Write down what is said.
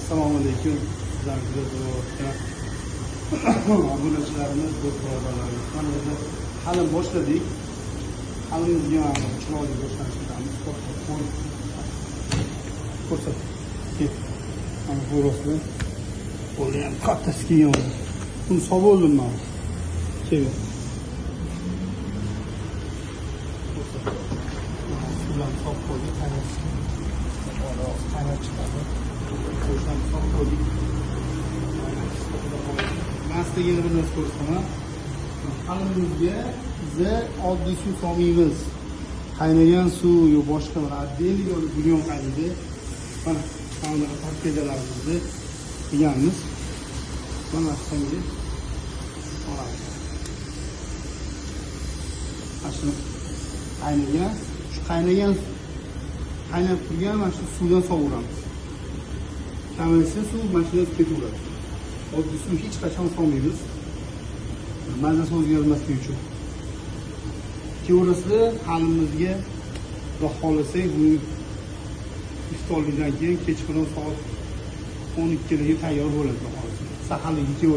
Assalomu alaykum. Sizlarga birodarlar, obunachilarimiz, birodarlarimiz. Mana biz hali boshladik. Halimizga chiroyli boshlanishimiz ko'rsat. Mana bu rostda o'zi ham kattasi kelgan. Buni sovib oldim men. Sevib. Ular sovib qo'ydik, qaynab chiqadi. Qo'shdan sovib qo'ydik. Masligini bir narsa ko'rsataman. Halimizga biz oddiy suv solmaymiz. Qaynagan suv yo boshqa bir отдельный yoki bulyon qaynaydi. Mana qanday parkejalarimizni qilganmiz. Mana shunday olamiz. Ashuni qaynagan, shu qaynagan qaynab turgan mana shu suvdan sovuramiz. Kamaysa suv mashinada ketaveradi. Oddiy suv hech qachon solmaymiz. Mazasi o'zgarmasligi uchun. Keyin halimizga xudo xolasak bu iftorlikdan keyin kechqurun soat 12 ga tayyor bo'ladi. Saharlikka keyin